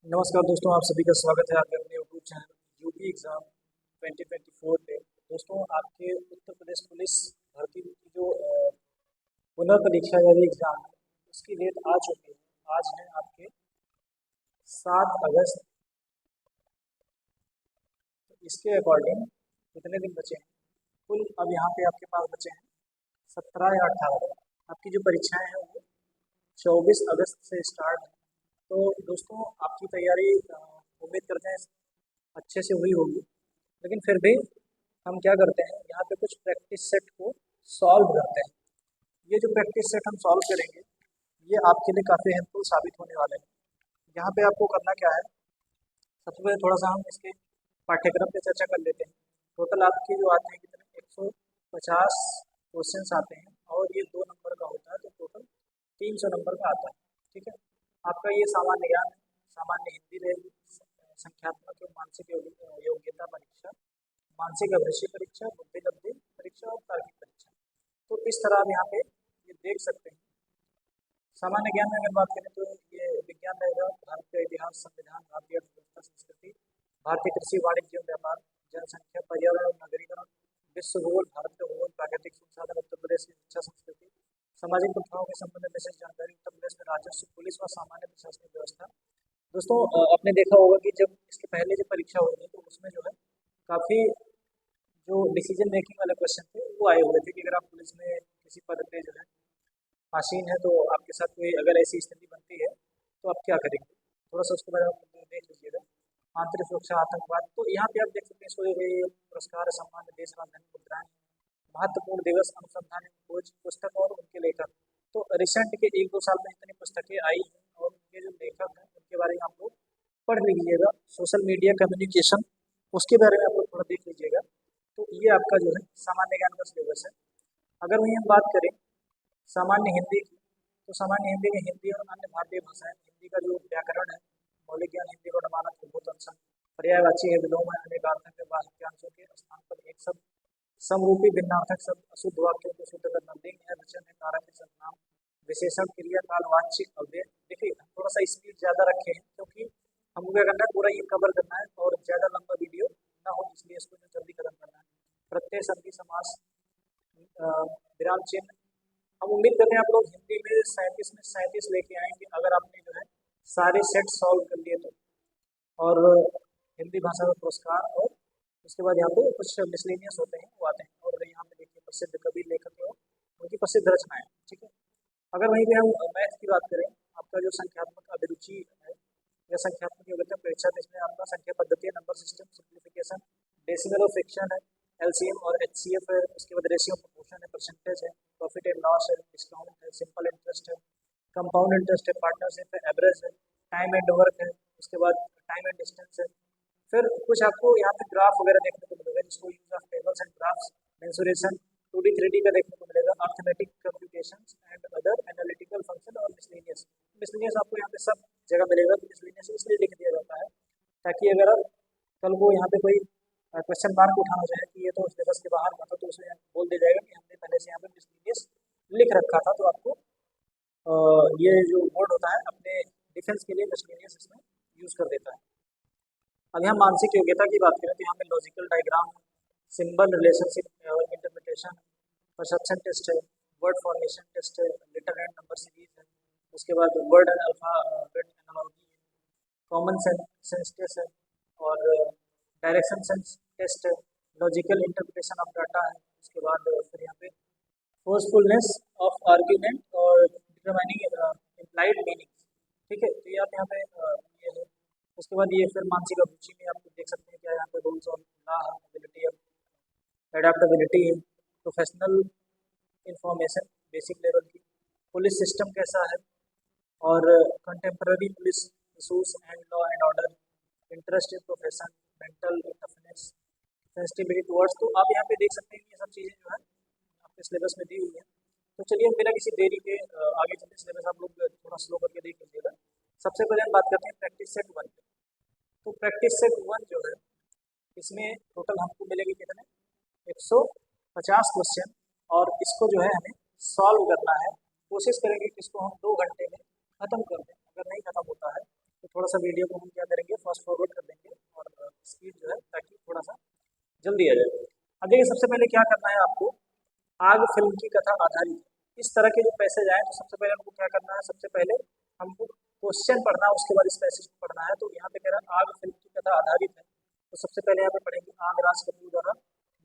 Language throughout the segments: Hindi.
नमस्कार दोस्तों, आप सभी का स्वागत है आपके अपने यूट्यूब चैनल यूपी एग्ज़ाम 2024 पे। दोस्तों, आपके उत्तर प्रदेश पुलिस भर्ती की जो पुनर्परीक्षा यानी एग्ज़ाम है, उसकी डेट आ चुकी है। आज है आपके 7 अगस्त। तो इसके अकॉर्डिंग कितने दिन बचे हैं? कुल अब यहाँ पे आपके पास बचे हैं 17 या 18 दिन। आपकी जो परीक्षाएं हैं वो 24 अगस्त से स्टार्ट है। तो दोस्तों, आपकी तैयारी उम्मीद करते हैं अच्छे से हुई होगी। लेकिन फिर भी हम क्या करते हैं, यहाँ पे कुछ प्रैक्टिस सेट को सॉल्व करते हैं। ये जो प्रैक्टिस सेट हम सॉल्व करेंगे, ये आपके लिए काफ़ी हेल्पफुल साबित होने वाले हैं। यहाँ पे आपको करना क्या है, सबसे पहले थोड़ा सा हम इसके पाठ्यक्रम पे चर्चा कर लेते हैं। टोटल आपके जो आते हैं कितने, 150 क्वेश्चन आते हैं और ये 2 नंबर का होता है, तो टोटल 300 नंबर का आता है। ठीक है, आपका ये सामान्य ज्ञान, सामान्य हिंदी रहेगी, संख्यात्मक और मानसिक योग्यता परीक्षा, मानसिक अभिरुचि परीक्षा, बुद्धि लब्धि परीक्षा और तार्किक परीक्षा। तो इस तरह आप यहाँ पे ये देख सकते हैं। सामान्य ज्ञान में अगर बात करें तो ये विज्ञान रहेगा, भारत का इतिहास, संविधान, भारतीय अर्थव्यवस्था, संस्कृति, भारतीय कृषि, वाणिज्य और व्यापार, जनसंख्या, पर्यावरण और नगरीकरण, विश्व भूगोल, भारत का भूगोल, प्राकृतिक संसाधन, उत्तर प्रदेश की शिक्षा संस्कृति, सामाजिक प्रथाओं के संबंध में विशेष जानकारी, उत्तर प्रदेश में राजस्व, पुलिस व सामान्य प्रशासनिक व्यवस्था। दोस्तों, आपने देखा होगा कि जब इसके पहले जो परीक्षा हुई थी तो उसमें जो है काफ़ी जो डिसीजन मेकिंग वाले क्वेश्चन थे वो आए हुए थे कि अगर आप पुलिस में किसी पद पे जो है आसीन है, तो आपके साथ कोई अगर ऐसी स्थिति बनती है तो आप क्या करेंगे। थोड़ा सा उसके बारे में आप देख लीजिएगा। आंतरिक सुरक्षा, आतंकवाद, तो यहाँ पे आप देख सकते हैं इसको ये पुरस्कार, सम्मान, देश राजधानी मुद्राएं, महत्वपूर्ण दिवस, अनुसंधान खोज, पुस्तक और उनके लेखक। तो रिसेंट के 1-2 साल में इतनी पुस्तकें आई हैं और उनके जो लेखक हैं उनके बारे में आप लोग पढ़ लीजिएगा। सोशल मीडिया कम्युनिकेशन, उसके बारे में आप लोग थोड़ा देख लीजिएगा। तो ये आपका जो है सामान्य ज्ञान का सिलेबस है। अगर वहीं हम बात करें सामान्य हिंदी की, तो सामान्य हिंदी में हिंदी और अन्य भारतीय भाषाएं, हिंदी का जो व्याकरण है, मौलिक ज्ञान, हिंदी को मानक बहुत अच्छा, पर्यायवाची है, विलोम है, अनेकार्थक है, वाक्यांशों के स्थान पर एक शब्द, समरूपी भिन्नार्थक शब्द, अशुद्ध वाक्यों को शुद्ध करना, लिंग है, वचन है, कारक है, सर्वनाम, विशेषण, क्रिया, काल, वाच्य, अव्यय। देखिए, हम थोड़ा सा स्पीड ज़्यादा रखे हैं क्योंकि हमको क्या करना है, पूरा ये कवर करना है और ज़्यादा लंबा वीडियो ना हो, इसलिए इसको जो जल्दी खत्म करना है। प्रत्यय, संधि, समास, विराम चिन्ह। हम उम्मीद करते हैं आप लोग हिंदी में 37 लेके आएंगे अगर आपने जो है सारे सेट सॉल्व कर लिए तो। और हिंदी भाषा का पुरस्कार, और उसके बाद यहाँ पे कुछ मिसलेनियस होते हैं वो आते हैं। और यहाँ पे देखिए प्रसिद्ध कवि, लेखक और उनकी प्रसिद्ध रचनाएं। ठीक है, अगर वहीं पे हम मैथ की बात करें, आपका जो संख्यात्मक अभिरुचि है या संख्यात्मक योग्यता परीक्षा, तो इसमें आपका संख्या पद्धति है, नंबर सिस्टम, सिंप्लीफिकेशन, डेसिमल और फ्रैक्शन है, एलसीएम और एचसीएफ है, उसके बाद रेशियो प्रोपोर्शन है, परसेंटेज है, प्रॉफिट एंड लॉस है, डिस्काउंट है, सिंपल इंटरेस्ट है, कंपाउंड इंटरेस्ट है, पार्टनरशिप है, एवरेज है, टाइम एंड वर्क है, उसके बाद टाइम एंड डिस्टेंस है। फिर कुछ आपको यहाँ पे ग्राफ वगैरह देखने को मिलेगा, जिसको use of tables and graphs, mensuration, 2D 3D का देखने को मिलेगा, arithmetic computations and other analytical function और मिसलेनियस। मिसलेनियस आपको यहाँ पे सब जगह मिलेगा। तो मिसलेनियस इसलिए लिख दिया जाता है ताकि अगर कल को यहाँ पे कोई क्वेश्चन मार्क उठाना चाहे कि ये तो सिलेबस के बाहर का था, तो उसमें बोल दिया जाएगा कि हमने पहले से यहाँ पे मिसलेनियस लिख रखा था। तो आपको ये जो बोर्ड होता है अपने डिफेंस के लिए मिसलेनियस इसमें यूज कर देता है। अब यहाँ मानसिक योग्यता की बात करें तो यहाँ पे logical diagram, symbol relationship interpretation, perception test है, वर्ड फॉर्मेशन टेस्ट है, लेटर एंड नंबर सीरीज है, उसके बाद वर्ड एंड अल्फाबेट एनालॉजी है, कॉमन सेंस टेस्ट है, और डायरेक्शन सेंस टेस्ट है, लॉजिकल इंटरप्रिटेशन ऑफ डाटा है। उसके बाद फिर यहाँ पे फोर्सफुलनेस ऑफ आर्ग्यूमेंट और डिटरमाइनिंग इम्प्लाइड मीनिंग। ठीक है, तो ये आप यहाँ पे ये है। उसके बाद ये फिर मानसिक अभिरुचि में आप देख सकते हैं क्या यहाँ पे रूल्स ऑफ लॉ है, एबिलिटी है, एडेप्टेबिलिटी है, प्रोफेशनल इंफॉर्मेशन बेसिक लेवल की, पुलिस सिस्टम कैसा है, और contemporary police issues and law and order, interest in profession, mental toughness, sensitivity towards. तो आप यहाँ पे देख सकते हैं कि ये सब चीज़ें जो है आपके सिलेबस में दी हुई है। तो चलिए हम बिना किसी देरी के आगे चलते, सिलेबस आप लोग थोड़ा स्लो करके देख लीजिएगा। सबसे पहले हम बात करते हैं प्रैक्टिस सेट 1। तो प्रैक्टिस सेट 1 जो है, इसमें टोटल हमको मिलेगी कितने, 150 क्वेश्चन, और इसको जो है हमें सॉल्व करना है। कोशिश करेंगे कि इसको हम 2 घंटे में ख़त्म कर दें। अगर नहीं ख़त्म होता है तो थोड़ा सा वीडियो को हम क्या करेंगे, फास्ट फॉरवर्ड कर देंगे और स्पीड जो है ताकि थोड़ा सा जल्दी आ जाए। अब देखिए सबसे पहले क्या करना है आपको, आग फिल्म की कथा आधारित है। इस तरह के जो पैसेज आए तो सबसे पहले हमको क्या करना है, सबसे पहले हमको क्वेश्चन पढ़ना है, उसके बाद इस पैसेज को पढ़ना है। तो यहाँ पे कह रहा है आग फिल्म की कथा आधारित है, तो सबसे पहले यहाँ पे पढ़ेंगे आग राज कपूर द्वारा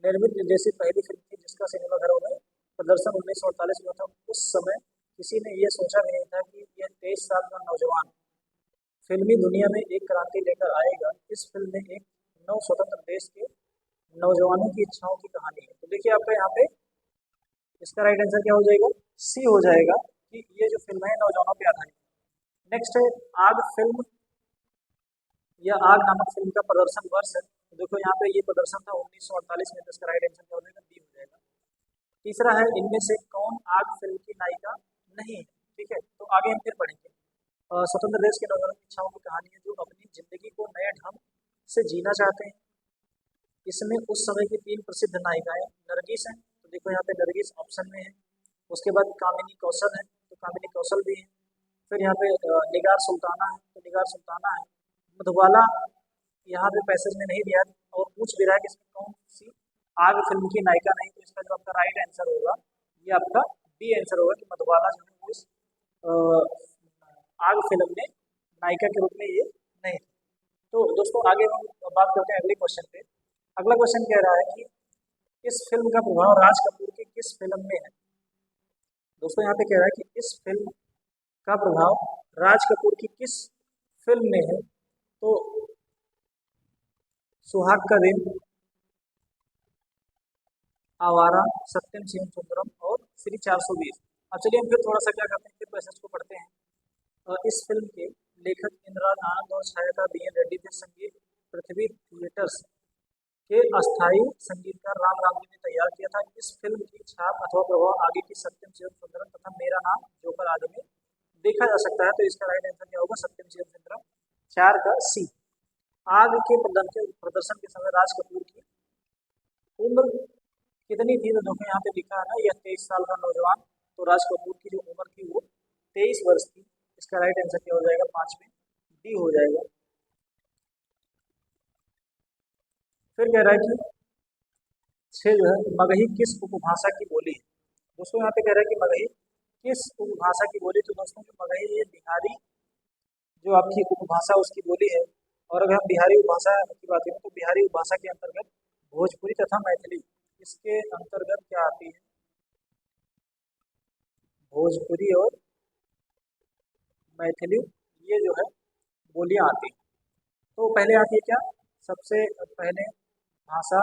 निर्मित जैसी पहली फिल्म थी जिसका सिनेमाघरों में प्रदर्शन 1948 में था। उस समय किसी ने यह सोचा भी नहीं था कि यह 23 साल का नौजवान फिल्मी दुनिया में एक क्रांति लेकर आएगा। इस फिल्म में एक नव स्वतंत्र देश के नौजवानों की इच्छाओं की कहानी है। तो देखिए आपका यहाँ पे इसका राइट आंसर क्या हो जाएगा, सी हो जाएगा कि ये जो फिल्म है नौजवानों पे आधारित है। नेक्स्ट है आग फिल्म या आग नामक फिल्म का प्रदर्शन वर्ष है। तो देखो यहाँ पे ये प्रदर्शन था 1948 में, तो इसका राइट आंसर क्या हो जाएगा, बी हो जाएगा। तीसरा है इनमें से कौन आग फिल्म की नायिका नहीं है। ठीक है, तो आगे हम फिर पढ़ेंगे। स्वतंत्र देश के नौजवानों की इच्छाओं की कहानी है जो अपनी जिंदगी को नए ढंग से जीना चाहते हैं। इसमें उस समय की 3 प्रसिद्ध नायिकाएं नरगिस हैं, तो देखो यहाँ पे नरगिस ऑप्शन में है। उसके बाद कामिनी कौशल है, तो कामिनी कौशल भी है। फिर यहाँ पे निगार सुल्ताना है, तो निगार सुल्ताना है। मधुबाला यहाँ पे पैसेज में नहीं दिया और पूछ भी रहा है कि इसमें कौन सी आग फिल्म की नायिका नहीं, तो इसका जो आपका राइट आंसर होगा ये आपका बी आंसर होगा कि मधुबाला जो है वो इस आग फिल्म में नायिका के रूप में ये नहीं। तो दोस्तों आगे हम बात करते हैं अगले क्वेश्चन पे। अगला क्वेश्चन कह रहा है कि इस फिल्म का प्रभाव राज कपूर की किस फिल्म में है। दोस्तों यहाँ पे कह रहा है कि इस फिल्म का प्रभाव राज कपूर की किस फिल्म में है। तो सुहाग का दिन, आवारा, सत्यम शिवम सुंदरम और श्री 420। अब चलिए हम फिर थोड़ा सा क्या करते हैं, फिर पैसेज को पढ़ते हैं। इस फिल्म के लेखक इंद्राज आनंद और छायाकार बी एन रेड्डी थे। संगीत पृथ्वी थिएटर्स के अस्थायी संगीतकार राम रामजी ने तैयार किया था। इस फिल्म की छाप अथवा प्रभाव आगे की सत्यम शिवम सुंदरम तथा मेरा नाम जोकर आदि में देखा जा सकता है। तो इसका राइट आंसर क्या होगा, सत्यम शिवम सुंदरम 4 का सी। आग के प्रदर्शन के समय राज कपूर की उम्र कितनी थी, तो देखो यहाँ पे लिखा है ना यह 23 साल का नौजवान, तो राज कपूर की जो उम्र थी वो 23 वर्ष थी। इसका राइट आंसर क्या हो जाएगा, 5 में डी हो जाएगा। फिर कह रहा है कि 6 जो है मगही किस उपभाषा की बोली है। दोस्तों यहाँ पे कह रहा है कि मगही किस उपभाषा की बोली, तो दोस्तों जो मगही ये बिहारी जो आपकी उपभाषा उसकी बोली है। और अगर हम बिहारी उपभाषा की बात करें तो बिहारी उपभाषा के अंतर्गत भोजपुरी तथा मैथिली इसके अंतर्गत क्या आती है, भोजपुरी और मैथिली ये जो है बोलियां आती हैं। तो पहले आती है क्या, सबसे पहले भाषा,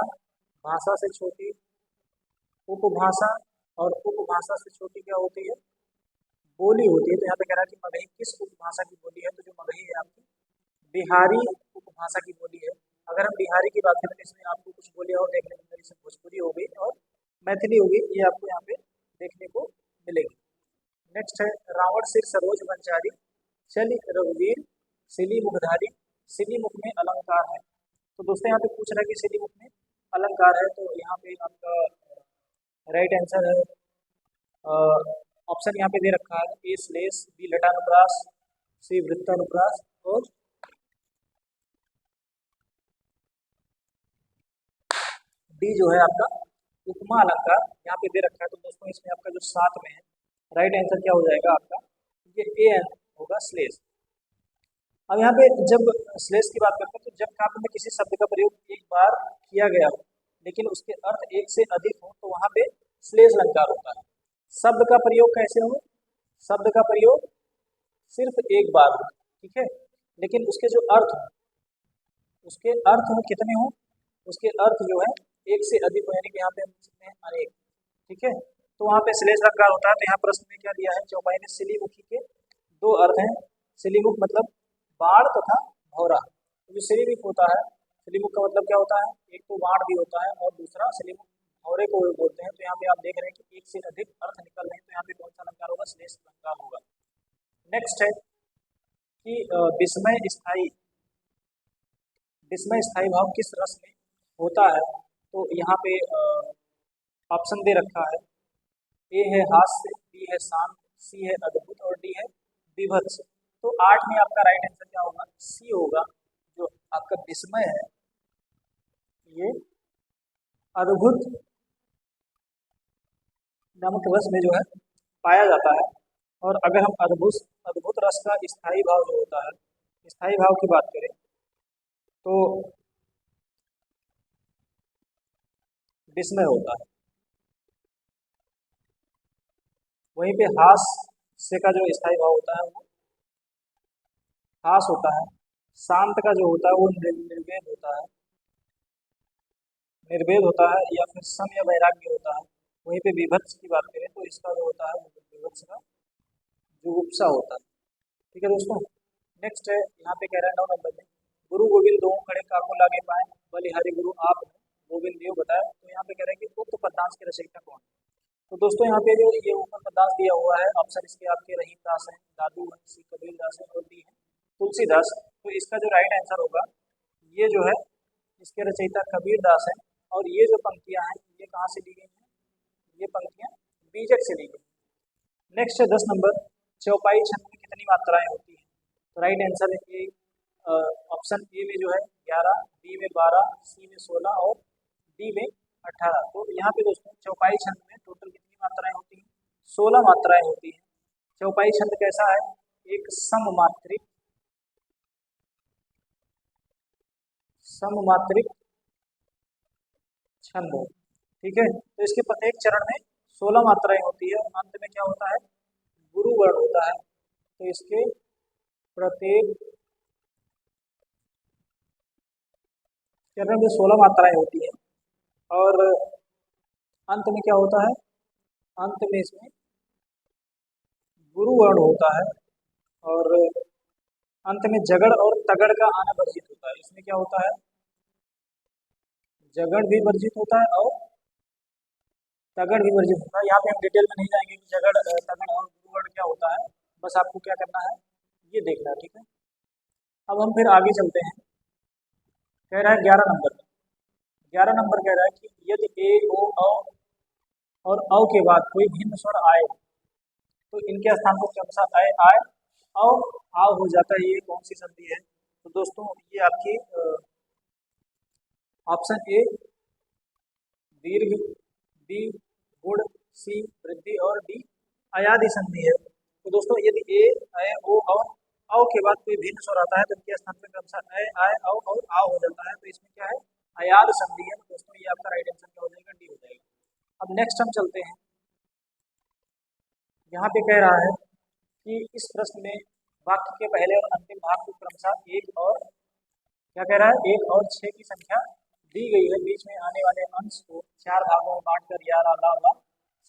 भाषा से छोटी उपभाषा और उपभाषा से छोटी क्या होती है, बोली होती है। तो यहाँ पे कह रहा है कि मगही किस उपभाषा की बोली है, तो जो मगही है आपकी बिहारी उपभाषा की बोली है। अगर हम बिहारी की बात करें तो इसमें आपको कुछ बोलियां और देखने को मिलेगी, जैसे भोजपुरी हो गई और मैथिली होगी, ये आपको यहाँ पे देखने को मिलेगी। नेक्स्ट है रावण सिर सरोज वंचारी चल रघुवीर सिली मुखधारी, सिली मुख में अलंकार है। तो दोस्तों यहाँ पे पूछ रहा है कि सिली मुख में अलंकार है, तो यहाँ पे आपका राइट आंसर है ऑप्शन यहाँ पे दे रखा है, ए श्लेष, बी लटानुप्रास, सी वृत्तानुप्रास और डी जो है आपका उपमा अलंकार यहाँ पे दे रखा है। तो दोस्तों इसमें आपका जो 7 में है राइट आंसर क्या हो जाएगा आपका, ये ए होगा श्लेष। अब यहाँ पे जब श्लेष की बात करते हैं तो जब काव्य में किसी शब्द का प्रयोग एक बार किया गया हो लेकिन उसके अर्थ एक से अधिक हो तो वहां पे श्लेष अलंकार होता है। शब्द का प्रयोग कैसे हो, शब्द का प्रयोग सिर्फ एक बार हो, ठीक है, लेकिन उसके जो अर्थ उसके अर्थ हो कितने हो, उसके अर्थ जो है एक से अधिक हो, यानी कि यहाँ पे हम लिखते हैं अनेक, ठीक है। तो वहाँ पे श्लेष अलंकार होता है। तो यहाँ प्रश्न में क्या दिया है, चौपाई में सिलीमुखी के 2 अर्थ हैं। सिलीमुख मतलब बाढ़ तथा भौरा। तो जो सिलीमुख होता है, सिलीमुख का मतलब क्या होता है, एक तो बाढ़ भी होता है और दूसरा सिलीमुख भौरे को बोलते हैं। तो यहाँ पे आप देख रहे हैं कि एक से अधिक अर्थ निकल रहे हैं, तो यहाँ पे कौन सा अलंकार होगा, श्लेष अलंकार होगा। नेक्स्ट है कि विस्मय स्थायी, विस्मय स्थायी भाव किस रस में होता है। तो यहाँ पे ऑप्शन दे रखा है, ए है हास्य, बी है शांत, सी है अद्भुत और डी है विभत्स। तो 8 में आपका राइट आंसर क्या होगा, सी होगा। जो आपका विस्मय है ये अद्भुत नामक रस में जो है पाया जाता है। और अगर हम अद्भुत अद्भुत रस का स्थायी भाव जो होता है, स्थायी भाव की बात करें तो विस्मय होता है। वहीं पे हास्य का जो स्थायी भाव होता है वो हास होता है। शांत का जो होता है वो निर्वेद होता है, निर्वेद होता है, या फिर सम या वैराग्य होता है। वहीं पे विभत्स की बात करें तो इसका जो होता है वो विभत्स का जुगुप्सा होता है। ठीक है दोस्तों, नेक्स्ट है यहाँ पे कह रहा है 9 नंबर में, गुरु गोविंद दो खड़े काको लागे पाए, बलिहारी गुरु आप गोविंद देव बताया। तो यहाँ पे कह रहे हैं कि उक्त पद्यांश के रचयिता कौन। तो दोस्तों यहाँ पे जो ये ऊपर पद्यांश दिया हुआ है, ऑप्शन इसके आपके रहीम दास है, दादू है, सी कबीर दास है, और डी है तुलसीदास। तो इसका जो राइट आंसर होगा ये जो है, इसके रचयिता कबीर दास है। और ये जो पंक्तियां हैं ये कहाँ से ली गई हैं, ये पंक्तियां बीजक से ली गई। नेक्स्ट है 10 नंबर, चौपाई छंद में कितनी मात्राएं होती हैं। तो राइट आंसर है ए, ऑप्शन ए में जो है 11, बी में 12, सी में 16 और डी में 18। तो यहाँ पे दोस्तों चौपाई छंद में टोटल कितनी मात्राएं होती हैं, 16 मात्राएं होती हैं। चौपाई छंद कैसा है, एक सममात्रिक छंद है। ठीक है, तो इसके प्रत्येक चरण में 16 मात्राएं होती है और अंत में क्या होता है, गुरु वर्ण होता है। तो इसके प्रत्येक चरण में 16 मात्राएं होती है और अंत में क्या होता है, अंत में इसमें गुरु वर्ण होता है। और अंत में जगड़ और तगड़ का आना वर्जित होता है। इसमें क्या होता है, जगड़ भी वर्जित होता है और तगड़ भी वर्जित होता है। यहाँ पे हम डिटेल में नहीं जाएंगे कि जगड़ तगड़ और गुरु वर्ण क्या होता है, बस आपको क्या करना है ये देखना है। ठीक है, अब हम फिर आगे चलते हैं। कह रहा है 11 नंबर, 11 नंबर कह रहा है कि यदि ए ओ औ और औ के बाद कोई भिन्न स्वर आए तो इनके स्थान पर क्रमशः अय आय और आव हो जाता है। ये कौन सी संधि है। तो दोस्तों ये आपकी ऑप्शन ए दीर्घ, बी गुण, सी वृद्धि और डी अयादि संधि है। तो दोस्तों यदि ए अय ओ और औ के बाद कोई भिन्न स्वर आता है तो इनके स्थान पर क्रमशः अय आय औ और आव हो जाता है। तो इसमें क्या है, अयाद संधि है। तो दोस्तों ये आपका राइट आंसर क्या हो जाएगा, डी हो जाएगा। अब नेक्स्ट हम चलते हैं, यहाँ पे कह रहा है कि इस प्रश्न में वाक्य के पहले और अंतिम भाग को क्रमशः एक और क्या कह रहा है, 1 और 6 की संख्या दी गई है। बीच में आने वाले अंश को 4 भागों में बांटकर या ला ला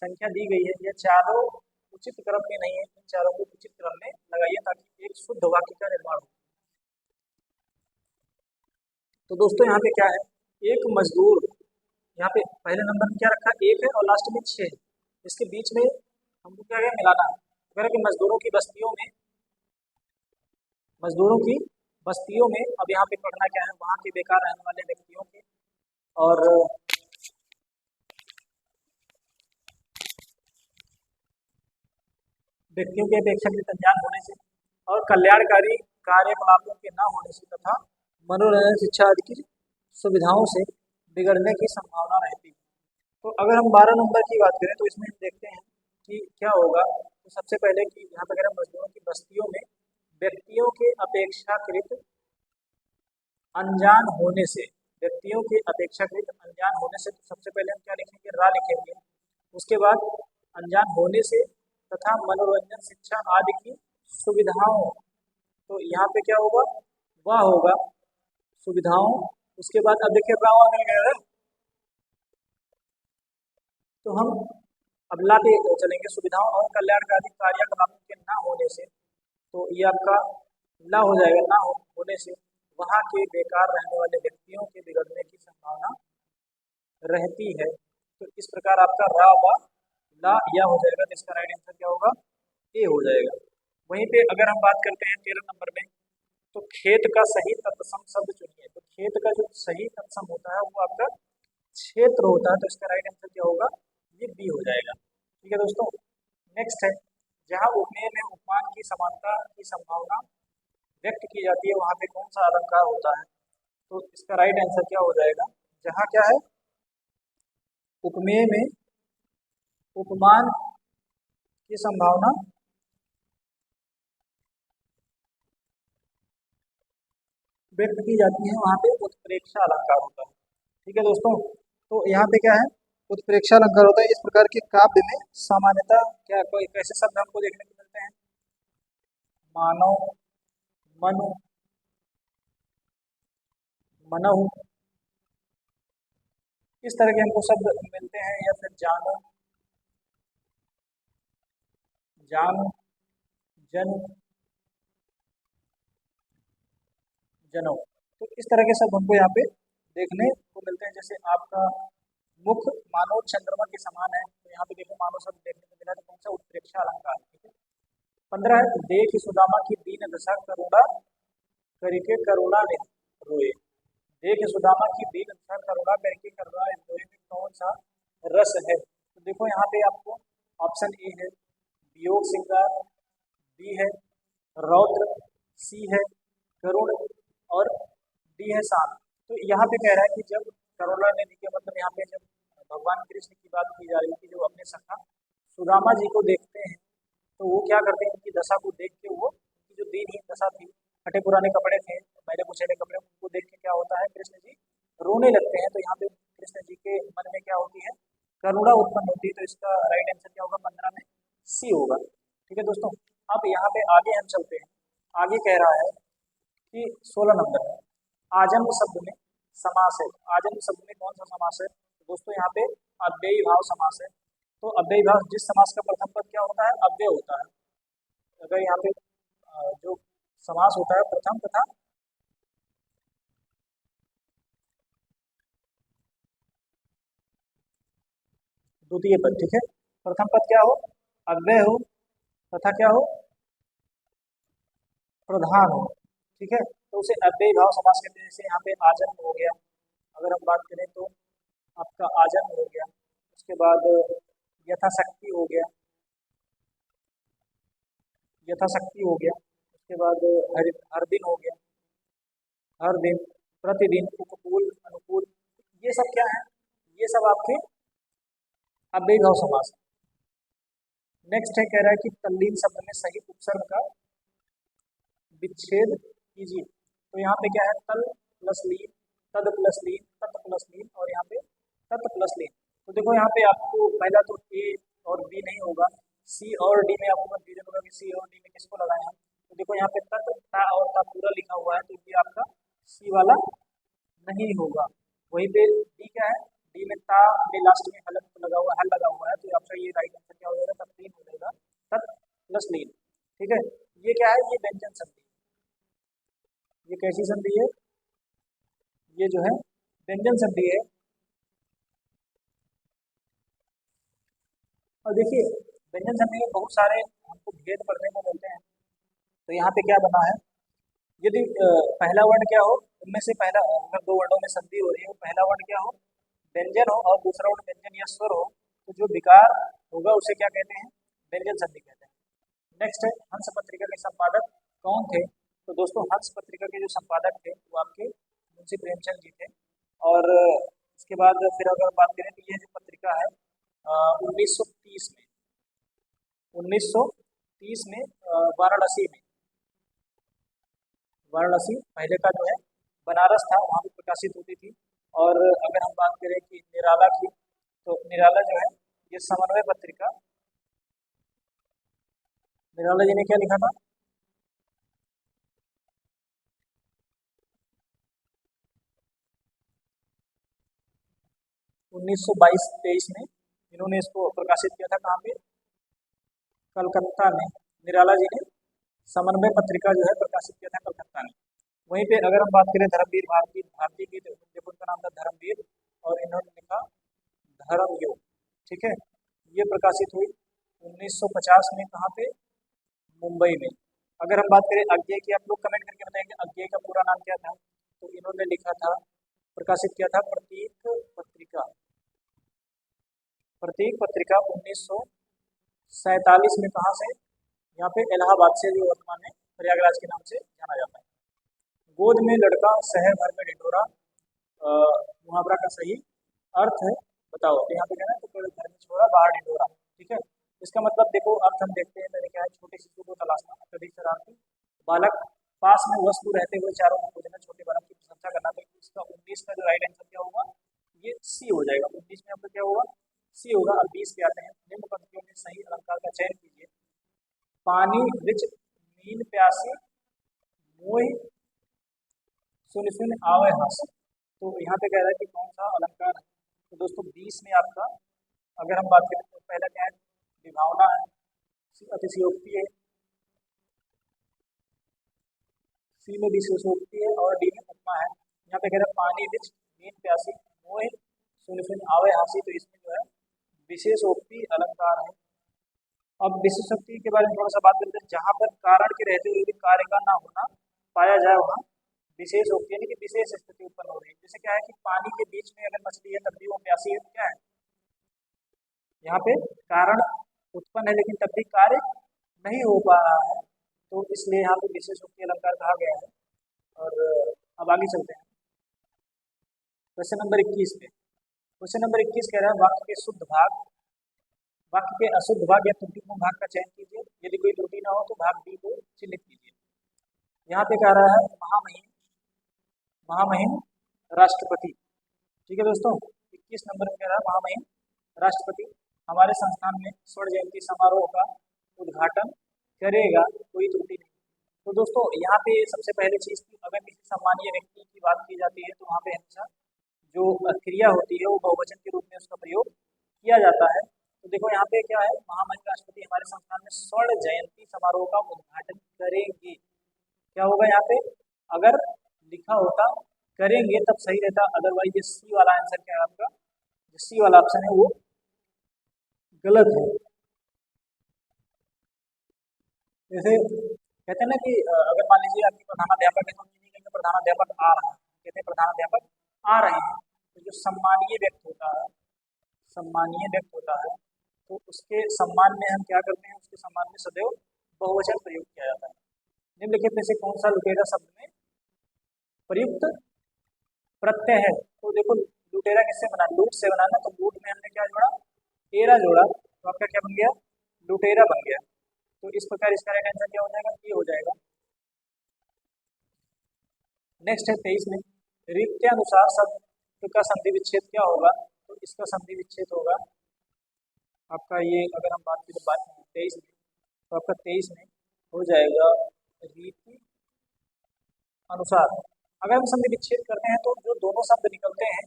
संख्या दी गई है। ये चारों उचित क्रम में नहीं है, इन चारों को उचित क्रम में लगाइए ताकि एक शुद्ध वाक्य का निर्माण हो। तो दोस्तों यहाँ पे क्या है, एक मजदूर, यहाँ पे पहले नंबर में क्या रखा, 1 है और लास्ट में 6 है। इसके बीच में हमको क्या है मिलाना है। अगर कि मजदूरों की बस्तियों में अब यहाँ पे पढ़ना क्या है, वहाँ के बेकार रहने वाले व्यक्तियों के और व्यक्तियों के अपेक्षाकृत अनजान होने से और कल्याणकारी कार्यकलापों के न होने से तथा मनोरंजन शिक्षा आदि की सुविधाओं से बिगड़ने की संभावना रहती है। तो अगर हम 12 नंबर की बात करें तो इसमें हम देखते हैं कि क्या होगा। तो सबसे पहले कि यहाँ पर अगर मजदूरों की बस्तियों में व्यक्तियों के अपेक्षाकृत अनजान होने से, व्यक्तियों के अपेक्षाकृत अनजान होने से, तो सबसे पहले हम क्या लिखेंगे, रा लिखेंगे। उसके बाद अनजान होने से तथा मनोरंजन शिक्षा आदि की सुविधाओं, तो यहाँ पे क्या होगा, वह होगा सुविधाओं। उसके बाद अब देखिए गाँव आने गया है तो हम अब ला पे चलेंगे, सुविधाओं और कल्याणकारी कार्यकलापों के ना होने से। तो ये आपका ना हो जाएगा, ना होने से वहाँ के बेकार रहने वाले व्यक्तियों के बिगड़ने की संभावना रहती है। तो इस प्रकार आपका रा व ला या हो जाएगा। तो इसका राइट आंसर क्या होगा, ए हो जाएगा। वहीं पे अगर हम बात करते हैं 13 नंबर में, तो खेत का सही तत्सम शब्द चुनिए। तो खेत का जो सही तत्सम होता है वो आपका क्षेत्र होता है। तो इसका राइट आंसर क्या होगा, ये बी हो जाएगा। ठीक है दोस्तों, नेक्स्ट है जहाँ उपमेय में उपमान की समानता की संभावना व्यक्त की जाती है वहाँ पे कौन सा अलंकार होता है? तो इसका राइट आंसर क्या हो जाएगा? जहाँ क्या है, उपमेय में उपमान की संभावना व्यक्त की जाती है वहाँ पे उत्प्रेक्षा अलंकार होता है। ठीक है दोस्तों, तो यहाँ पे क्या है, उत्प्रेक्षा अलंकार होता है। इस प्रकार के काव्य में सामान्यतः क्या कोई कैसे शब्द हमको देखने को मिलते हैं? मानव, मनु, मनहु, इस तरह के हमको शब्द मिलते हैं, या फिर जानो, जान, जन, जनो, तो इस तरह के शब्द हमको यहाँ पे देखने को मिलते हैं। जैसे आपका मुख मानव चंद्रमा के समान है, तो यहाँ पे देखो मानव शब्द देखने को मिला, तो कौन सा? उत्प्रेक्षा अलंकार। ठीक है। 15 है, देख सुदामा की दीन दशा करुणा करके करुणा ने रोए। देख सुदामा की दीन दशा करुणा करके करुणा ने रोए में कौन सा रस है? तो देखो यहाँ पे आपको ऑप्शन ए है वियोग श्रृंगार, बी है रौद्र, सी है करुण, और डी है शांत। तो यहाँ पे कह रहा है कि जब करुणा नदी के मतलब यहाँ पे जब भगवान कृष्ण की बात की जा रही थी, जो अपने सखा सुदामा जी को देखते हैं, तो वो क्या करते हैं, उनकी दशा को देख के वो, उनकी जो दीनहीन दशा थी, फटे पुराने कपड़े थे, मैंने कुचैले कपड़े, उनको देख के क्या होता है, कृष्ण जी रोने लगते हैं। तो यहाँ पे कृष्ण जी के मन में क्या होती है? करुणा उत्पन्न होती है। तो इसका राइट आंसर क्या होगा? 15 में सी होगा। ठीक है दोस्तों, अब यहाँ पे आगे हम चलते हैं। आगे कह रहा है कि 16 नंबर में आजन्म शब्द में समास है। आजन्म शब्द में कौन सा समास है? तो दोस्तों यहाँ पे अव्ययी भाव समास है। तो अव्ययी भाव जिस समास का प्रथम पद क्या होता है? अव्यय होता है। अगर यहाँ पे जो समास होता है प्रथम तथा द्वितीय पद, ठीक है, प्रथम पद क्या हो? अव्यय हो, तथा क्या हो? प्रधान हो। ठीक है, तो उसे अव्ययी भाव समास कहते हैं। जैसे यहाँ पे आजन्म हो गया, अगर हम बात करें तो आपका आजन्म हो गया, उसके बाद यथाशक्ति हो गया, यथाशक्ति हो गया, उसके बाद हर दिन हो गया, हर दिन, प्रतिदिन, उपकूल, अनुकूल, ये सब क्या है? ये सब आपके अव्ययी भाव समास है। नेक्स्ट है, कह रहा है कि तल्लीन शब्द में सही उपसर्ग का विच्छेद कीजिए। तो यहाँ पे क्या है? तल प्लस लीन, तद प्लस लीन, तत् प्लस लीन, और यहाँ पे तत् प्लस लीन। तो देखो यहाँ पे आपको पहला तो ए और बी नहीं होगा, सी और डी में आपको कंफ्यूजन होगा कि सी और डी में किसको लगाए हैं। तो देखो यहाँ पे तत्, ता और ता पूरा लिखा हुआ है, तो ये आपका सी वाला नहीं होगा। वहीं पे डी क्या है? डी में ता में लास्ट में हल लगा हुआ, हल लगा हुआ है, तो आपका ये राइट आंसर क्या हो जाएगा? तत्लीन हो जाएगा, तत् प्लस लीन। ठीक है, ये क्या है? ये व्यंजन संधि। ये कैसी संधि है? ये जो है व्यंजन संधि है। और देखिए व्यंजन संधि में बहुत सारे हमको भेद पढ़ने को मिलते हैं। तो यहाँ पे क्या बना है, यदि पहला वर्ण क्या हो, उनमें से पहला, अगर दो वर्णों में संधि हो रही है, पहला वर्ण क्या हो? व्यंजन हो, और दूसरा वर्ण व्यंजन या स्वर हो, तो जो विकार होगा उसे क्या कहते हैं? व्यंजन संधि कहते हैं। नेक्स्ट है, हंस पत्रिका के संपादक कौन थे? तो दोस्तों हंस पत्रिका के जो संपादक थे वो आपके मुंशी प्रेमचंद जी थे। और इसके बाद फिर अगर बात करें तो ये जो पत्रिका है 1930 में, 1930 में वाराणसी में, वाराणसी पहले का जो है बनारस था, वहाँ भी प्रकाशित होती थी। और अगर हम बात करें कि निराला की, तो निराला जो है ये समन्वय पत्रिका, निराला जी ने क्या लिखा था? 1922-23 में इन्होंने इसको प्रकाशित किया था। कहाँ पे? कलकत्ता में। निराला जी ने समन्वय पत्रिका जो है प्रकाशित किया था कलकत्ता में। वहीं पे अगर हम बात करें धर्मवीर भारती, भारती की, तो देखो उनका नाम था धर्मवीर, और इन्होंने लिखा धर्मयोग। ठीक है, ये प्रकाशित हुई 1950 में। कहाँ पे? मुंबई में। अगर हम बात करें अज्ञे की, आप लोग कमेंट करके बताएंगे अज्ञे का पूरा नाम क्या था? तो इन्होंने लिखा था, प्रकाशित किया था प्रतीक पत्रिका। प्रतीक पत्रिका 1947 में। कहाँ से? यहाँ पे इलाहाबाद से जो वर्तमान में प्रयागराज के नाम से जाना जाता है। गोद में लड़का शहर भर में ढिंढोरा, मुहावरा का सही अर्थ है बताओ। तो यहाँ पे कहना है तो घर में छोरा बाहर ढिंढोरा, ठीक है। इसका मतलब देखो अर्थ हम देखते हैं, मैंने क्या है, छोटे शिशु को तलाशना, अत्यधिक शरारती बालक, पास में वस्तु रहते हुए चारों में खोजना, छोटे बालक की प्रशंसा करना। तो इसका 19 का जो राइट आंसर क्या होगा, ये सी हो जाएगा। 19 में आपका क्या होगा, सी होगा। अब 20 पे आते हैं। निम्न पंक्तियों में सही अलंकार का चयन कीजिए। पानी रिच नींद प्यासी मोह सुन सुन आवे हंस। तो यहाँ पे कह रहा है कि कौन सा अलंकार है। तो दोस्तों 20 में आपका अगर हम बात करें तो पहला क्या है, विभावना है, अतिशयोक्ति है, सी में विशेषोक्ति है और डी में उपमा है। यहाँ पे कह रहा है पानी रिच नींद प्यासी मोह सुन सुन आवे हंसी। तो इसमें जो है विशेषोक्ति अलंकार है। अब विशेषोक्ति के बारे में थोड़ा सा बात करते हैं। जहाँ पर कारण के रहते हुए भी कार्य का ना होना पाया जाए वहाँ विशेषोक्ति यानी कि विशेष स्थिति उत्पन्न हो रही है। जैसे क्या है कि पानी के बीच में अगर मछली है तब भी वो प्यासी है, तो क्या है, यहाँ पे कारण उत्पन्न है लेकिन तब भी कार्य नहीं हो पा रहा है, तो इसलिए यहाँ पे विशेषोक्ति अलंकार कहा गया है। और अब आगे चलते हैं क्वेश्चन नंबर 21 पे। क्वेश्चन नंबर 21 कह रहा है वाक्य के शुद्ध भाग, वाक्य के अशुद्ध भाग या त्रुटिपूर्ण भाग का चयन कीजिए। यदि कोई त्रुटि ना हो तो भाग डी को चिन्हित कीजिए। यहाँ पे कह रहा है महामहिम, महामहिम राष्ट्रपति, ठीक है दोस्तों। 21 नंबर में कह रहा है महामहिम राष्ट्रपति हमारे संस्थान में स्वर्ण जयंती समारोह का उद्घाटन करेगा, कोई त्रुटि नहीं। तो दोस्तों यहाँ पे सबसे पहले चीज की, अगर किसी सम्मानीय व्यक्ति की बात की जाती है तो वहाँ पे हमेशा जो क्रिया होती है वो बहुवचन के रूप में उसका प्रयोग किया जाता है। तो देखो यहाँ पे क्या है, महामहिम राष्ट्रपति हमारे संस्थान में स्वर्ण जयंती समारोह का उद्घाटन करेंगे। क्या होगा यहाँ पे, अगर लिखा होता करेंगे तब सही रहता, अदरवाइज ये सी वाला आंसर क्या है आपका, जो सी वाला ऑप्शन है वो गलत है। जैसे कहते हैं ना कि अगर मान लीजिए आपकी प्रधानाध्यापक है तो हम ये नहीं कहेंगे प्रधानाध्यापक आ रहा है, कहते हैं प्रधानाध्यापक आ रहे हैं। तो जो सम्मानीय व्यक्ति होता है, सम्मानीय व्यक्ति होता है तो उसके सम्मान में हम क्या करते हैं, उसके सम्मान में सदैव बहुवचन प्रयोग किया जाता है। निम्नलिखित में से कौन सा लुटेरा शब्द में प्रयुक्त प्रत्यय है। तो देखो लुटेरा किससे बना, लूट से बनाना, तो लूट में हमने क्या जोड़ा, एरा जोड़ा, तो आपका क्या बन गया, लुटेरा बन गया। तो इस प्रकार इसका राइट आंसर क्या हो जाएगा, ये हो जाएगा। नेक्स्ट है 23 में रीत्यानुसार शब्द का संधि विच्छेद क्या होगा। तो इसका संधि विच्छेद होगा आपका ये, अगर हम बात करें 23 में तो आपका 23 में हो जाएगा रीति अनुसार। अगर हम संधि विच्छेद करते हैं तो जो दोनों शब्द निकलते हैं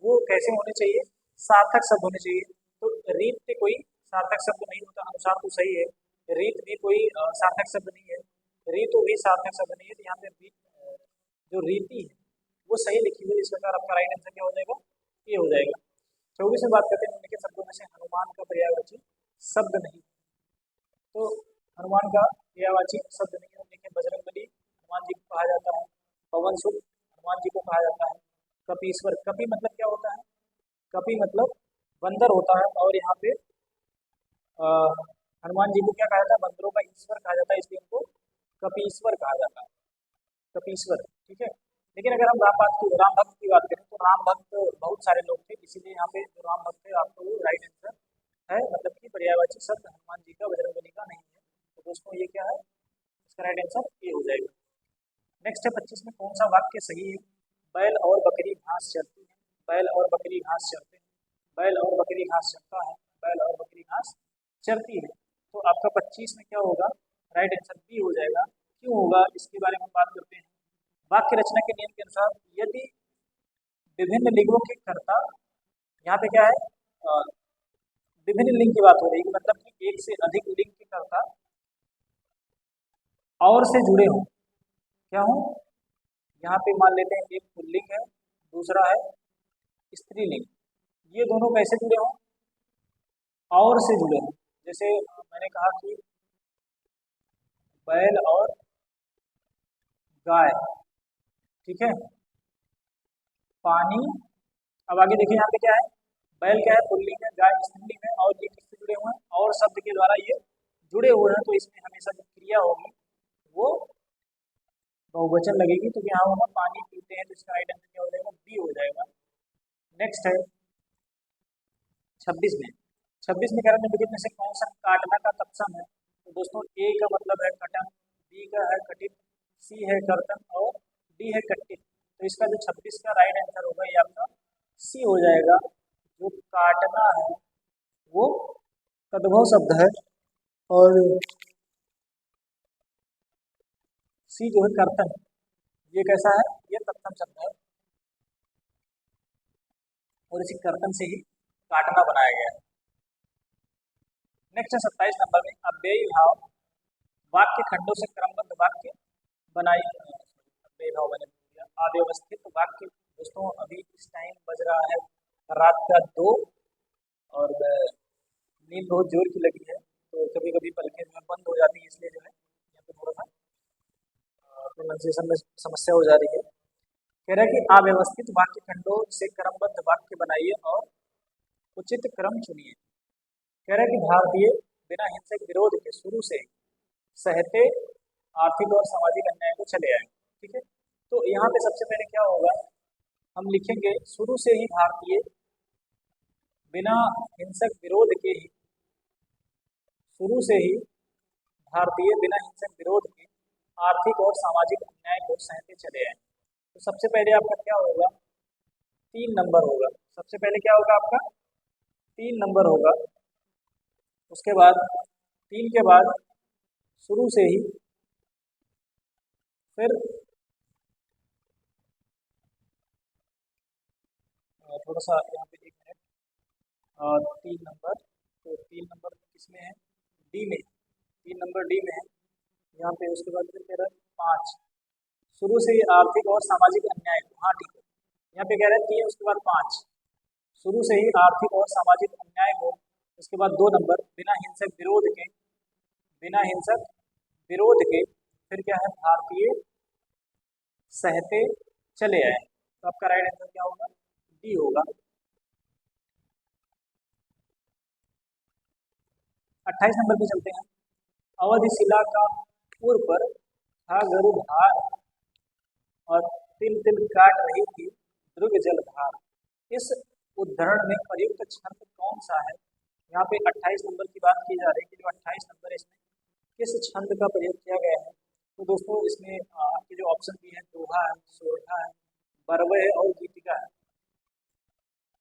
वो कैसे होने चाहिए, सार्थक शब्द होने चाहिए। तो रीत से कोई सार्थक शब्द नहीं होता, अनुसार तो सही है, रीत भी कोई सार्थक शब्द नहीं है, रीतु भी सार्थक शब्द नहीं है। तो यहाँ पे जो रीति है वो सही लिखी हुई, इस प्रकार आपका राइट आंसर क्या हो जाएगा, ये हो जाएगा। 24 में बात करते हैं निम्नलिखित शब्दों में से हनुमान का पर्यायवाची शब्द नहीं। तो हनुमान का पर्यायवाची शब्द नहीं है। देखिए बजरंगबली हनुमान जी को कहा जाता है, पवन सुत हनुमान जी को कहा जाता है, कपीश्वर, कपि मतलब क्या होता है, कपि मतलब बंदर होता है, और यहाँ पे हनुमान जी को क्या कहा जाता है, बंदरों का ईश्वर कहा जाता है, इसलिए उनको कपीश्वर कहा जाता है, कपीश्वर, ठीक है। लेकिन अगर हम राम भक्त की बात करें तो राम भक्त बहुत सारे लोग थे, इसीलिए यहाँ पे जो राम भक्त है आपको वो राइट आंसर है, मतलब कि पर्यायवाची शब्द हनुमान जी का बजरंगबली का नहीं है। तो दोस्तों ये क्या है, इसका राइट आंसर ये हो जाएगा। नेक्स्ट है 25 में कौन सा वाक्य सही है, बैल और बकरी घास चरती है, बैल और बकरी घास चरते हैं, बैल और बकरी घास चरता है, बैल और बकरी घास चरती है। तो आपका 25 में क्या होगा, राइट आंसर बी हो जाएगा। क्यों होगा इसके बारे में बात करते हैं। वाक्य रचना के नियम के अनुसार यदि विभिन्न लिंगों के कर्ता, यहाँ पे क्या है, विभिन्न लिंग की बात हो रही है, मतलब कि एक से अधिक लिंग के कर्ता और से जुड़े हों, क्या हो, यहाँ पे मान लेते हैं एक पुल्लिंग है दूसरा है स्त्रीलिंग, ये दोनों कैसे जुड़े हों, और से जुड़े हों। जैसे मैंने कहा कि बैल और गाय, ठीक है, पानी। अब आगे देखिए यहाँ पे क्या है, बैल क्या है, पुल्लिंग है, गाय स्त्रीलिंग है, और ये किससे जुड़े हुए हैं, और शब्द के द्वारा ये जुड़े हुए हैं तो इसमें हमेशा जो क्रिया होगी वो बहुवचन लगेगी, तो यहाँ होगा पानी पीते हैं, तो इसका राइट आंसर क्या हो जाएगा, बी हो जाएगा। नेक्स्ट है 26 में। 26 में कह रहा है निम्नलिखित में से कौन सा काटना का तत्सम है। तो दोस्तों ए का मतलब है कटन, बी का है कटित, सी है कर्तन और डी है कट्टित। तो इसका जो 26 का राइट आंसर होगा ये आपका सी हो जाएगा। जो काटना है वो तद्भव शब्द है और सी जो है कर्तन, ये कैसा है, ये तत्सम शब्द है और इसी कर्तन से ही काटना बनाया गया है। नेक्स्ट है 27 नंबर में अव्ययी भाव वाक्य खंडों से क्रमबद्ध वाक्य बनाई, अव्ययी भाव बने अव्यवस्थित वाक्य। दोस्तों अभी इस टाइम बज रहा है रात का 2 और नींद बहुत जोर की लगी है, तो कभी कभी पलकें जो है बंद हो जाती है, इसलिए जो है यहाँ पे थोड़ा सा प्रोनाउंसिएशन में समस्या हो जा रही है। कह रहा है कि अव्यवस्थित वाक्य खंडों से क्रमबद्ध वाक्य बनाइए और उचित क्रम चुनिए। कह रहा है कि भारतीय बिना हिंसक विरोध के शुरू से सहते आर्थिक और सामाजिक अन्याय को चले आए। ठीक है, तो यहाँ पे सबसे पहले क्या होगा, हम लिखेंगे शुरू से ही भारतीय बिना हिंसक विरोध के ही, शुरू से ही भारतीय बिना हिंसक विरोध के आर्थिक और सामाजिक अन्याय को सहते चले आए। तो सबसे पहले आपका क्या होगा, 3 नंबर होगा। सबसे पहले क्या होगा आपका 3 नंबर होगा। उसके बाद 3 के बाद शुरू से ही, फिर थोड़ा सा यहाँ पे 1 मिनट, 3 नंबर, तो 3 नंबर किस में है, डी में, 3 नंबर डी में है यहाँ पे। उसके बाद फिर कह रहा है 5, शुरू से ही आर्थिक और सामाजिक अन्याय को, हाँ ठीक है, यहाँ पे कह रहे हैं 3 उसके बाद 5, शुरू से ही आर्थिक और सामाजिक अन्याय को। उसके बाद 2 नंबर बिना हिंसक विरोध के, बिना हिंसक विरोध के, फिर क्या है भारतीय सहते चले आए। तो आपका राइट आंसर क्या होगा, डी होगा। 28 नंबर पे चलते हैं। अवधि शिला का पूर्व पर था गरुधार और तिल तिल काट रही थी दृग जलधार। इस उद्धरण में प्रयुक्त छंद कौन सा है। यहाँ पे 28 नंबर की बात की जा रही है कि जो 28 नंबर है इसमें किस छंद का प्रयोग किया गया है। तो दोस्तों इसमें आपके जो ऑप्शन भी है दोहा है, सोरठा है, बरवे है और गीतिका है।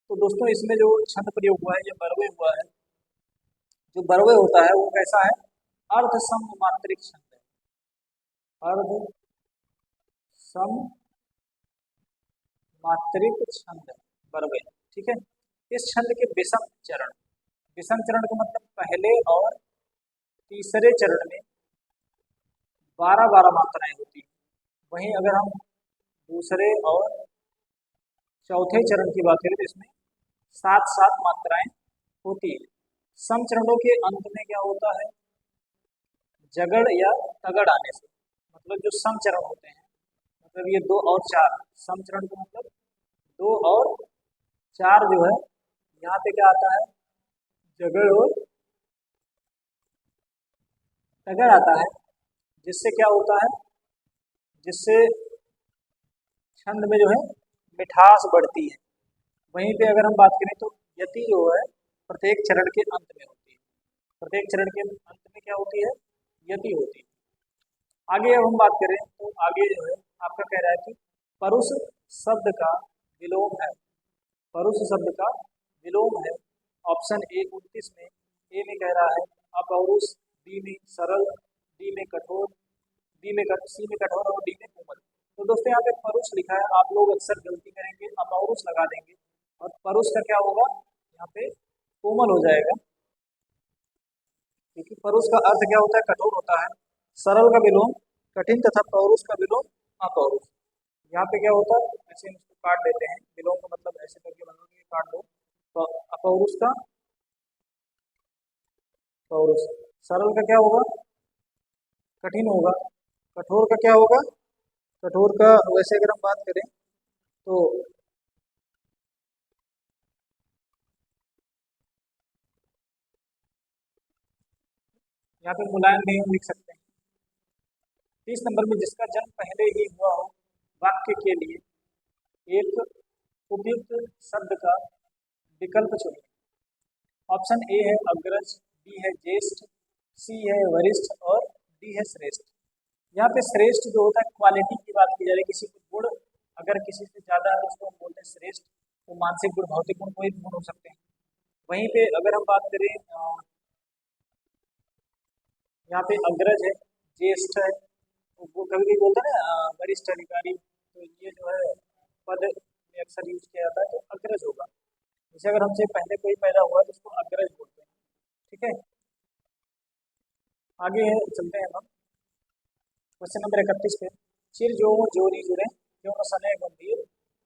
तो दोस्तों इसमें जो छंद प्रयोग हुआ है ये बरवे हुआ है। जो बरवे होता है वो कैसा है, अर्ध सम मात्रिक छंद है, अर्ध सम मात्रिक छंद है बरवे। ठीक है, इस छंद के विषम चरण, विषम चरण का मतलब पहले और तीसरे चरण में 12-12 मात्राएं होती हैं। वहीं अगर हम दूसरे और चौथे चरण की बात करें तो इसमें 7-7 मात्राएं होती है। सम चरणों के अंत में क्या होता है, जगड़ या तगड़ आने से, मतलब जो सम चरण होते हैं, मतलब ये 2 और 4, सम चरण का मतलब 2 और 4 जो है, यहाँ पे क्या आता है, जगड़ और तगड़ आता है। जिससे क्या होता है, जिससे छंद में जो है मिठास बढ़ती है। वहीं पे अगर हम बात करें तो यति जो है प्रत्येक चरण के अंत में होती है, प्रत्येक चरण के अंत में क्या होती है, यति होती है। आगे अब हम बात करें तो आगे जो है आपका कह रहा है कि परुष शब्द का विलोम है, परुष शब्द का विलोम है। ऑप्शन ए 29 में, ए में कह रहा है अपौरुष, बी में सरल, डी में कठोर, सी में कठोर और डी में कोमल। तो दोस्तों यहाँ पे परुष लिखा है, आप लोग अक्सर गलती करेंगे अपौरुष लगा देंगे और परुष का क्या होगा, यहाँ पे कोमल हो जाएगा, क्योंकि परुष का अर्थ क्या होता है, कठोर होता है। सरल का विलोम कठिन तथा पौरुष का विलोम अपौरुष। यहाँ पे क्या होता है, ऐसे हम इसको काट देते हैं, विलोम का मतलब ऐसे करके बनोगे काट दो, तो अपौरुष का पौरुष, सरल का क्या होगा, कठिन होगा, कठोर का क्या होगा, कठोर का वैसे अगर हम बात करें तो यहाँ पे मुलायम भी हम लिख सकते हैं। 30 नंबर में जिसका जन्म पहले ही हुआ हो, वाक्य के लिए एक उपयुक्त शब्द का विकल्प चुनें। ऑप्शन ए है अग्रज, बी है ज्येष्ठ, सी है वरिष्ठ और डी है श्रेष्ठ। यहाँ पे श्रेष्ठ जो होता है क्वालिटी की बात की जा रही है, किसी को गुण अगर किसी से ज्यादा है उसको हम बोलते हैं श्रेष्ठ। वो मानसिक गुण, भौतिक गुण, कोई भी गुण हो सकते हैं। वहीं पे अगर हम बात करें यहाँ पे अग्रज है, ज्येष्ठ है, तो वो कभी भी बोलते हैं ना वरिष्ठ अधिकारी, तो ये जो है पद में अक्सर यूज किया जाता है, तो अग्रज होगा। जैसे अगर हमसे पहले कोई पैदा हुआ तो उसको अग्रज बोलते हैं। ठीक है, आगे है, चलते हैं हम क्वेश्चन नंबर 31 पे। चिर जो जोरी जुड़े क्यों न सने गंभीर,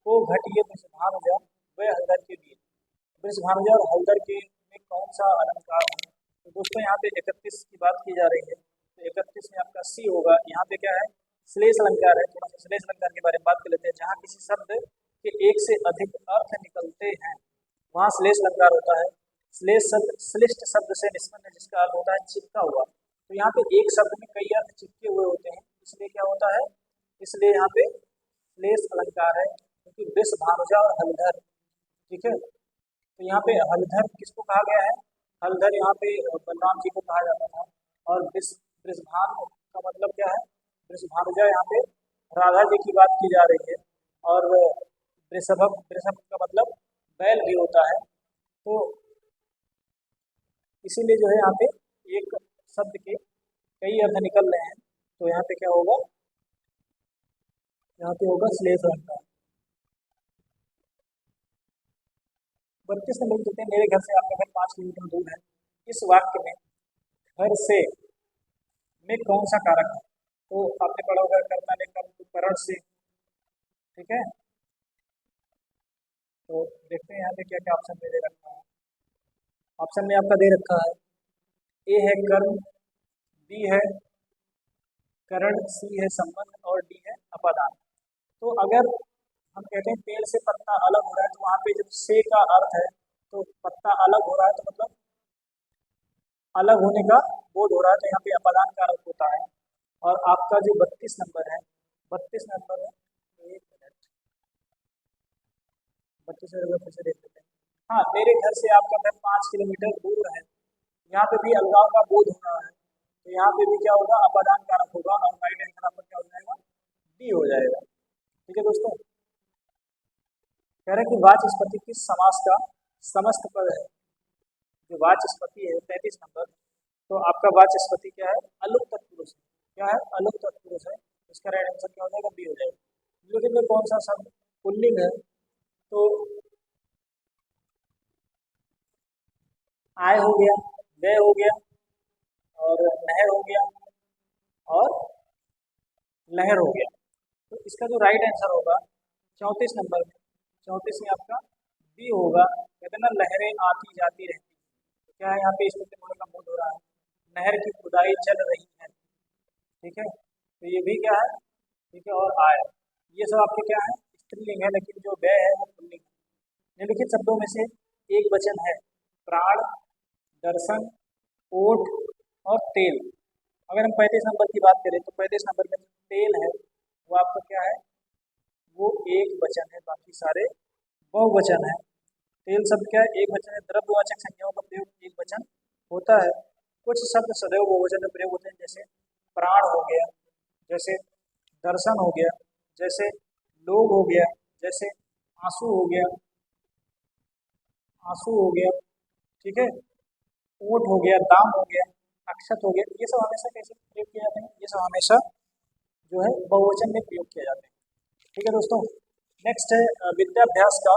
को घटिए वृषभानुजा वे हलदर के वीर। वृषभानुजा और हलदर के में कौन सा अलंकार है? तो दोस्तों यहाँ पे 31 की बात की जा रही है, तो 31 में आपका सी होगा। यहाँ पे क्या है, श्लेष अलंकार है। थोड़ा सा श्लेष अलंकार के बारे में बात कर लेते हैं। जहाँ किसी शब्द के एक से अधिक अर्थ निकलते हैं वहाँ श्लेष अलंकार होता है। श्लेष शब्द श्लिष्ट शब्द से निष्पन्न, जिसका अर्थ होता है चिपका हुआ। तो यहाँ पे एक शब्द में कई अर्थ चिपके हुए होते हैं, इसलिए क्या होता है, इसलिए यहाँ पे श्लेष अलंकार है। क्योंकि वृष, भानुजा और हलधर, ठीक है, तो यहाँ पे हलधर किसको कहा गया है? हलधर यहाँ पे बलराम जी को कहा जाता था। और वृषभान का मतलब क्या है? वृषभानुजा यहाँ पे राधा जी की बात की जा रही है। और वृषभ, वृषभ का मतलब बैल भी होता है। तो इसीलिए जो है यहाँ पे एक शब्द के कई अर्थ निकल रहे हैं, तो यहाँ पे क्या होगा, यहाँ पे होगा श्लेष अलंकार। 32 नंबर कहते हैं, मेरे घर से आपका घर 5 किलोमीटर दूर है। इस वाक्य में घर से में कौन सा कारक है? तो आपने पढ़ा होगा कर्ता ने कर्म करण से। ठीक है, तो देखते हैं यहाँ पे क्या क्या ऑप्शन में दे रखा है। ऑप्शन में आपका दे रखा है, ए है कर्म, बी है करण, सी है संबंध और डी है अपादान। तो अगर हम कहते हैं पेड़ से पत्ता अलग हो रहा है, तो वहां पे जब से का अर्थ है तो पत्ता अलग हो रहा है, तो मतलब अलग होने का बोध हो रहा है, तो यहाँ पे अपादान का अर्थ होता है। और आपका जो 32 नंबर है, 32 नंबर है, एक मिनट, 32 नंबर फिर से देख लेते हैं। हाँ, मेरे घर से आपका घर 5 किलोमीटर दूर है, यहाँ पे भी अलगाव का बोध हो रहा है, तो यहाँ पे भी क्या होगा, अपादान कारक होगा। और राइट आंसर आपका क्या हो जाएगा, डी हो जाएगा। ठीक है दोस्तों, कह रहे हैं कि वाचस्पति किस समास का समस्त पद है? जो वाचस्पति है 33 नंबर, तो आपका वाचस्पति क्या है, अलुक तत्पुरुष है। क्या है, अलुक तत्पुरुष है। इसका राइट आंसर क्या हो जाएगा, बी हो जाएगा। लेकिन में कौन सा शब्द पुल्लिंग है? तो आय हो गया, व्यय हो गया, और नहर हो गया, और लहर हो गया। तो इसका जो राइट आंसर होगा 34 नंबर में, 34 में आपका बी होगा। कहते हैं ना, लहरें आती जाती रहती। तो क्या है, यहाँ पे स्थिति होने का बोध हो रहा है, नहर की खुदाई चल रही है। ठीक है, तो ये भी क्या है, ठीक है, और आय, ये सब आपके क्या है, स्त्रीलिंग है, लेकिन जो व्यय है वो पुल्लिंग है। निम्नलिखित शब्दों में से एक वचन है प्राण, दर्शन, ओठ और तेल। अगर हम 35 नंबर की बात करें, तो 35 नंबर में जो तेल है वो आपका क्या है, वो एक वचन है, बाकी सारे बहुवचन है। तेल शब्द क्या है, एक वचन है। द्रव्यवाचक संज्ञाओं का प्रयोग एक वचन होता है। कुछ शब्द सदैव बहुवचन में प्रयोग होते हैं, जैसे प्राण हो गया, जैसे दर्शन हो गया, जैसे लोग हो गया, जैसे आंसू हो गया, आंसू हो गया, ठीक है, ऊंट हो गया, दाम हो गया, अक्षत हो गया। ये सब हमेशा कैसे प्रयोग किए जाते हैं, ये सब हमेशा जो है बहुवचन में प्रयोग किए जाते हैं। ठीक है दोस्तों, नेक्स्ट है विद्याभ्यास का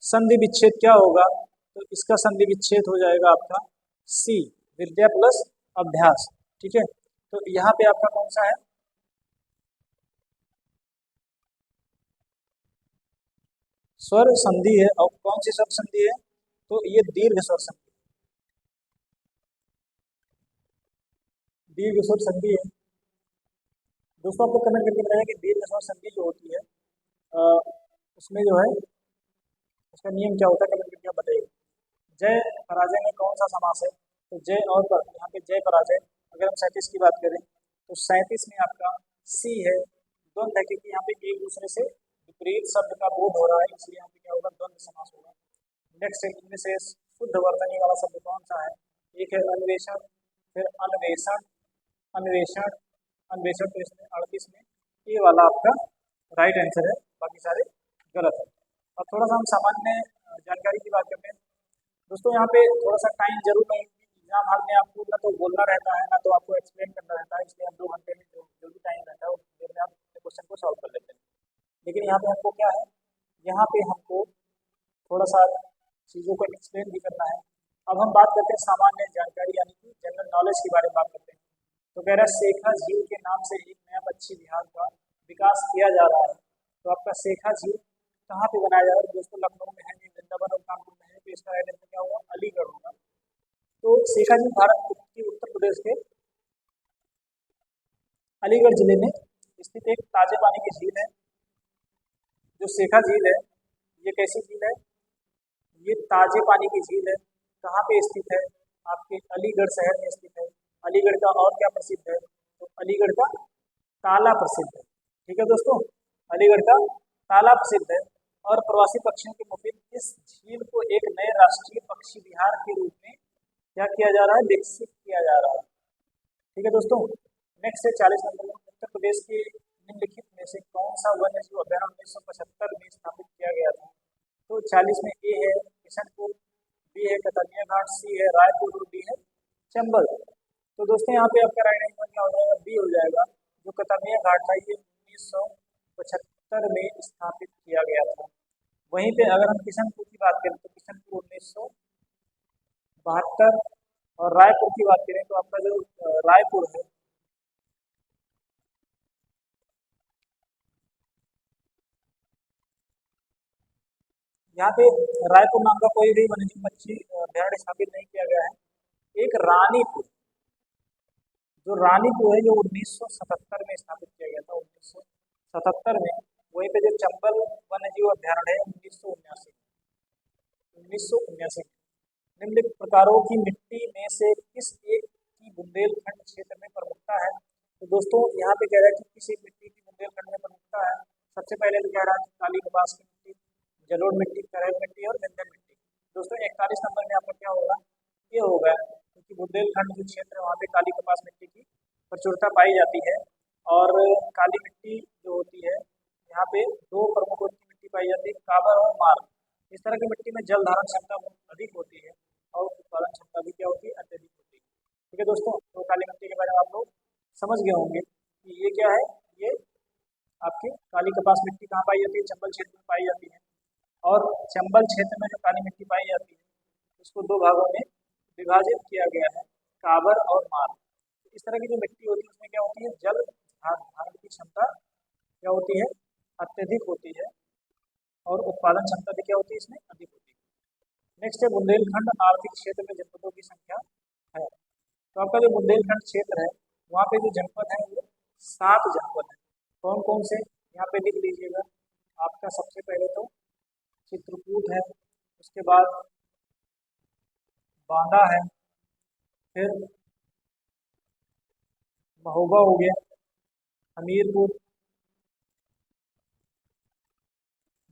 संधि विच्छेद क्या होगा? तो इसका संधि विच्छेद हो जाएगा आपका सी, विद्या प्लस अभ्यास। ठीक है, तो यहाँ पे आपका कौन सा है, स्वर संधि है। और कौन सी स्वर संधि है? तो ये दीर्घ स्वर संधि, दीर्घ स्वर संधि है। दोस्तों आपको कमेंट करके बताया कि दीर्घ स्वर संधि जो होती है उसमें जो है उसका नियम क्या होता है, कमेंट करके आप बताइए। जय पराजय में कौन सा समास है? तो जय और पर, यहाँ यहाँ पे जय पराजय। अगर हम 37 की बात करें तो 37 में आपका सी है, द्वंद है, क्योंकि यहाँ पे एक दूसरे से विपरीत शब्द का बोध हो रहा है, इसलिए यहाँ पे क्या होगा, द्वंद समास होगा। नेक्स्ट है इनमें से शुद्ध वर्तनी वाला शब्द कौन सा है? एक है अन्वेषण, फिर अन्वेषण, अन्वेषण, अन्वेषण। तो इसमें 38 में ए वाला आपका राइट आंसर है, बाकी सारे गलत है। अब थोड़ा सा हम सामान्य जानकारी की बात करते हैं दोस्तों। यहाँ पे थोड़ा सा टाइम जरूर नहीं, एग्जाम हॉल में आपको ना तो बोलना रहता है ना तो आपको एक्सप्लेन करना रहता है, इसलिए आप 2 घंटे में जो भी टाइम रहता है उसमें आप क्वेश्चन को सॉल्व कर लेते हैं। लेकिन यहाँ पे आपको क्या है, यहाँ पे हमको थोड़ा सा चीज़ों को एक्सप्लेन भी करना है। अब हम बात करते हैं सामान्य जानकारी यानी कि जनरल नॉलेज के बारे में बात करते हैं। तो कह रहा है शेखा झील के नाम से एक नया पक्षी विहार का विकास किया जा रहा है। तो आपका शेखा झील कहाँ पे बनाया जा रहा है दोस्तों? लखनऊ में है, वृंदावन और कानपुर में है, तो इसका राइट आंसर क्या होगा? अलीगढ़ होगा। तो शेखा झील भारत की उत्तर प्रदेश के अलीगढ़ जिले में स्थित एक ताजे पानी की झील है। जो शेखा झील है ये कैसी झील है? ये ताजे पानी की झील है। कहाँ पे स्थित है? आपके अलीगढ़ शहर में स्थित है। अलीगढ़ का और क्या प्रसिद्ध है? तो अलीगढ़ का ताला प्रसिद्ध है। ठीक है दोस्तों, अलीगढ़ का ताला प्रसिद्ध है। और प्रवासी पक्षियों के मुफीद इस झील को एक नए राष्ट्रीय पक्षी विहार के रूप में क्या किया जा रहा है? विकसित किया जा रहा है। ठीक है दोस्तों, नेक्स्ट है 40 नंबर में, उत्तर प्रदेश के निम्नलिखित में से कौन सा वन्य जीव अभ्यारण्य 1975 में स्थापित किया गया था? तो 40 में ए है किशनपुर, बी है कतनिया घाट, सी है रायपुर और डी है चंबल। तो दोस्तों यहाँ पे आपका राइट आंसर क्या हो जाएगा? बी हो जाएगा। जो कतनिया घाट था ये 1975 में स्थापित किया गया था। वहीं पे अगर हम किशनपुर की बात करें तो किशनपुर 1972, और रायपुर की बात करें तो आपका जो रायपुर है यहाँ पे रायपुर नाम का कोई भी वन्यजीव पक्षी अभ्यारण्य स्थापित नहीं किया गया है। एक रानीपुर, जो रानीपुर है जो 1977 में स्थापित किया गया था, 1977 में। वहीं पे जो चंबल वन्यजीव अभ्यारण्य है 1979 निम्नलिखित प्रकारों की मिट्टी में से किस एक की बुंदेलखंड क्षेत्र में प्रमुखता है? तो दोस्तों यहाँ पे कह रहा है कि किस एक मिट्टी की बुंदेलखंड में प्रमुखता है। सबसे पहले तो कह रहा है कि काली कपास की मिट्टी, जलोढ़ मिट्टी, करैल मिट्टी और बंजर मिट्टी। दोस्तों 41 नंबर में आपका क्या होगा? ये होगा, क्योंकि बुंदेलखंड जो क्षेत्र है वहाँ पे काली कपास मिट्टी की प्रचुरता पाई जाती है। और काली मिट्टी जो होती है यहाँ पे 2 प्रमुख की मिट्टी पाई जाती है, काबर और मार्ग। इस तरह की मिट्टी में जल धारण क्षमता अधिक होती है और उत्पादन क्षमता भी क्या होती है? अत्यधिक होती है। ठीक है दोस्तों, तो काली मिट्टी के बारे में आप लोग समझ गए होंगे कि ये क्या है। ये आपकी काली कपास मिट्टी कहाँ पाई जाती है? चंबल क्षेत्र में पाई जाती है। और चंबल क्षेत्र में जो काली मिट्टी पाई जाती है उसको 2 भागों में विभाजित किया गया है, काबर और मार्ग। इस तरह की जो मिट्टी होती है उसमें क्या होती है? जल धारण की क्षमता क्या होती है? अत्यधिक होती है, और उत्पादन क्षमता भी क्या होती है? इसमें अधिक होती है। नेक्स्ट है बुंदेलखंड आर्थिक क्षेत्र में जनपदों की संख्या है। तो आपका जो बुंदेलखंड क्षेत्र है वहाँ पे जो जनपद है वो 7 जनपद है। कौन कौन से? यहाँ पे लिख लीजिएगा। आपका सबसे पहले तो चित्रकूट है, उसके बाद बांदा है, फिर महोबा हो गया, हमीरपुर,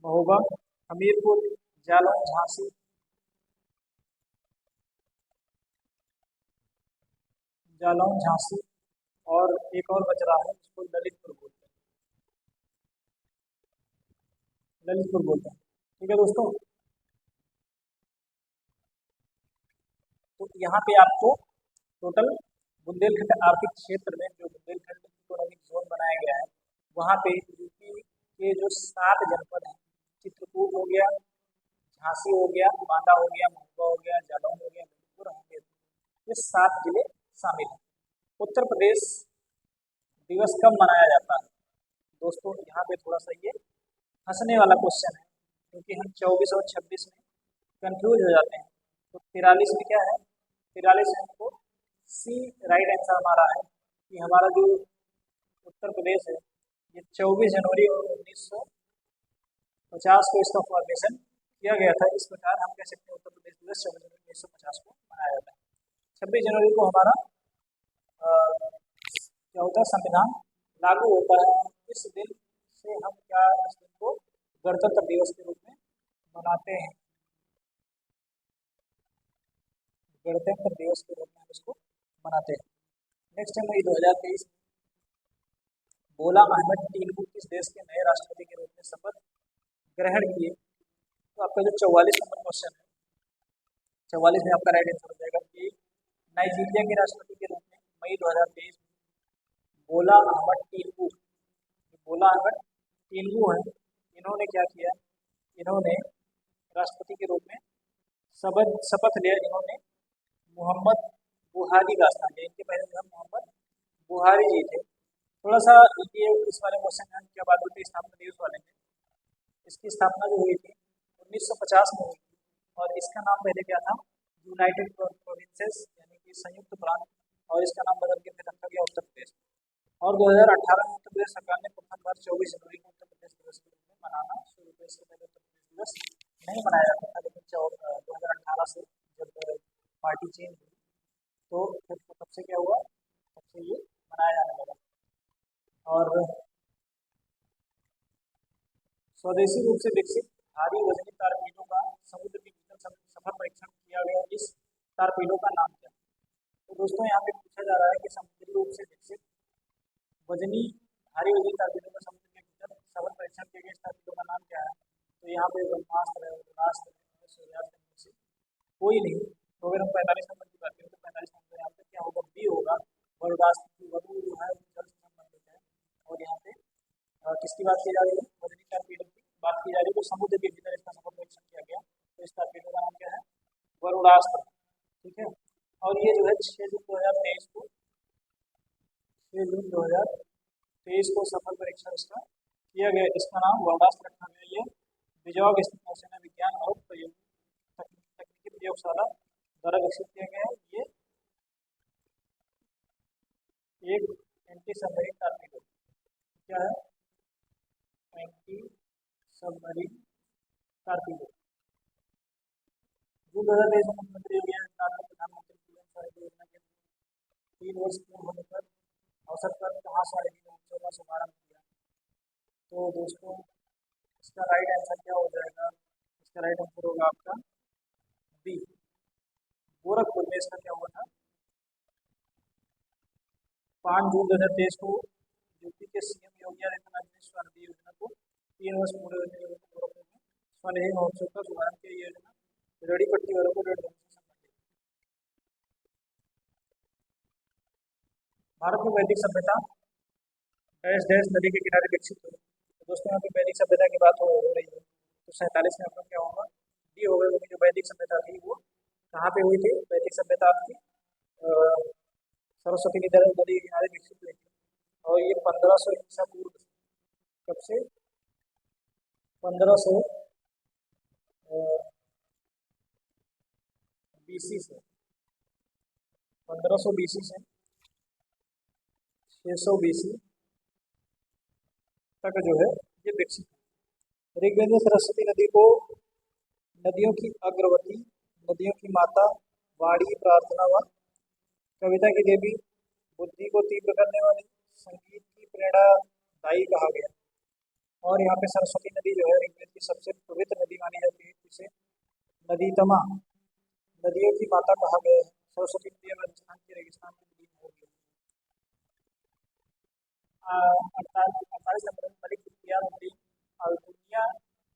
महोबा, हमीरपुर, जालौन, झांसी, जालौन, झांसी, और एक और बच रहा है जिसको ललितपुर बोलते हैं, ललितपुर बोलते हैं। ठीक है दोस्तों, तो यहाँ पे आपको टोटल बुंदेलखंड आर्थिक क्षेत्र में जो बुंदेलखंड इकोनॉमिक जोन बनाया गया है वहाँ पे यूपी के जो 7 जनपद हैं, चित्रकूट हो गया, झांसी हो गया, बांदा हो गया, महोबा हो गया, जालौन हो गया, ललितपुर, हमीरपुर, ये 7 जिले शामिल हैं। उत्तर प्रदेश दिवस कब मनाया जाता है? दोस्तों यहाँ पे थोड़ा सा ये हंसने वाला क्वेश्चन है, क्योंकि हम 24 और 26 में कंफ्यूज हो जाते हैं। तो 43 में क्या है? 43 में हमको सी राइट आंसर हमारा है कि हमारा जो उत्तर प्रदेश है ये 24 जनवरी 1950 को इसका फॉर्मेशन किया गया था। इस प्रकार हम कह सकते हैं उत्तर प्रदेश दिवस 24 जनवरी 1950 को मनाया जाता है। 26 जनवरी को हमारा क्या होता है, संविधान लागू होता है। इस दिन से हम क्या, इस दिन को गणतंत्र दिवस के रूप में मनाते हैं। गणतंत्र दिवस के रूप में हम इसको मनाते हैं। नेक्स्ट है मई 2023, बोला अहमद टिनकू किस देश के नए राष्ट्रपति के रूप में शपथ ग्रहण किए। तो आपका जो 44 नंबर क्वेश्चन है, 44 में आपका राइट आंसर हो जाएगा कि नाइजीरिया के राष्ट्रपति के रूप में मई 2023 बोला अहमद टिनकू, बोला अहमद टिनकू है, इन्होंने क्या किया, इन्होंने राष्ट्रपति के रूप में शपथ लिया। इन्होंने मोहम्मद बुहारी का स्थान लिया। इनके पहले जो मोहम्मद बुहारी जी थे। थोड़ा सा ये इस वाले क्वेश्चन में क्या बात होती है, स्थापना दिवस वाले में, इसकी स्थापना जो हुई थी 1950 में हुई थी, और इसका नाम पहले क्या था, यूनाइटेड प्रोविंसेस यानी कि संयुक्त प्रांत, और इसका नाम बदल के फिर रखा गया उत्तर प्रदेश। और 2018 में उत्तर प्रदेश सरकार ने प्रथम बार 24 जनवरी को उत्तर प्रदेश दिवस के रूप में मनाना शुरू किया। इसके पहले उत्तर प्रदेश दिवस नहीं मनाया जाता था, लेकिन 2018 से जब पार्टी चेंज हुई तो फिर तब से क्या हुआ, तब से ये मनाया जाने लगा। और स्वदेशी रूप से विकसित भारी वजनी तारपीनों का समुद्र के भीतर सफल परीक्षण किया गया। इस तारपीनों का नाम क्या है। तो दोस्तों यहाँ पे पूछा जा रहा है कि समुद्री रूप से विकसित वजनी भारी वजनी तारपीनों का समुद्र के भीतर सफल परीक्षण किया गया, इस तारपीनों का नाम क्या है। तो यहाँ पे ब्रह्मास्त्र है, रुद्रास्त्र है, सूर्यास्त्र में से कोई नहीं। तो अगर हम 45 नंबर की बात करें तो 45 नंबर यहाँ पे क्या होगा, बी होगा। वरुणास्त्र की वरु जो है जल से संबंधित है, और यहाँ पे किसकी बात की जा रही है, वजनी तारपीनों की बात की जा रही है। तो समुद्र के भीतर इसका सफल परीक्षण किया गया, तो इस तारपीनों का नाम क्या है, वरुणास्त्र। ठीक है। और ये जो है 6 जून 2023 को 6 जून 2023 को सफल परीक्षण इसका किया गया। इसका नाम वरुणास्त्र रखा गया। ये बिजॉग स्थित नौसेना विज्ञान और तकनीकी प्रयोगशाला द्वारा विकसित किया गया है। ये एक एंटी सबमरीन टारपीडो, क्या है, एंटी सबमरीन टारपीडो। जून 2023 में मुख्यमंत्री योगी आदित्यनाथ ने प्रधानमंत्री कुशल स्वनिधि योजना के 3 वर्ष पूर्ण होने पर अवसर पर कहाँ स्वनिधि महोत्सव का शुभारंभ किया। तो दोस्तों इसका राइट आंसर क्या हो जाएगा, इसका राइट आंसर होगा आपका बी, गोरखपुर में इसका क्या हुआ था। 5 जून 2023 को यूपी के सीएम योगी आदित्यनाथ ने स्वनिधि योजना को 3 वर्ष पूरे होने के गोरखपुर में स्वनिधि महोत्सव का शुभारंभ किया। योजना रेडी पट्टी वालों को डेढ़ से संबंधित। भारत में वैदिक सभ्यता डैश डैश नदी के किनारे विकसित हुई। तो दोस्तों यहाँ पे वैदिक सभ्यता की बात हो रही है, तो 47 में आपका क्या होगा, डी होगा, क्योंकि जो वैदिक सभ्यता थी वो कहाँ पे हुई थी, वैदिक सभ्यता आपकी सरस्वती नदी के किनारे विकसित हुई थी। और ये 1500 ईसा पूर्व, कब से, 1500 बीसी से, 1500 बीसी से 600 बीसी तक जो है ये विकसित है। ऋग्वेद में सरस्वती नदी को नदियों की अग्रवती, नदियों की माता, वाणी, प्रार्थना व कविता की देवी, बुद्धि को तीव्र करने वाली, संगीत की प्रेरणादायी कहा गया। और यहाँ पे सरस्वती नदी जो है ऋग्वेद की सबसे पवित्र नदी मानी जाती है, जिसे नदीतमा, नदियों की माता कहा गया है। सरस्वती नदी राजस्थान के रेगिस्तान में विलीन हो गई। 48 नंबर में मलिक इख्तियार उद्दीन अल-दुनिया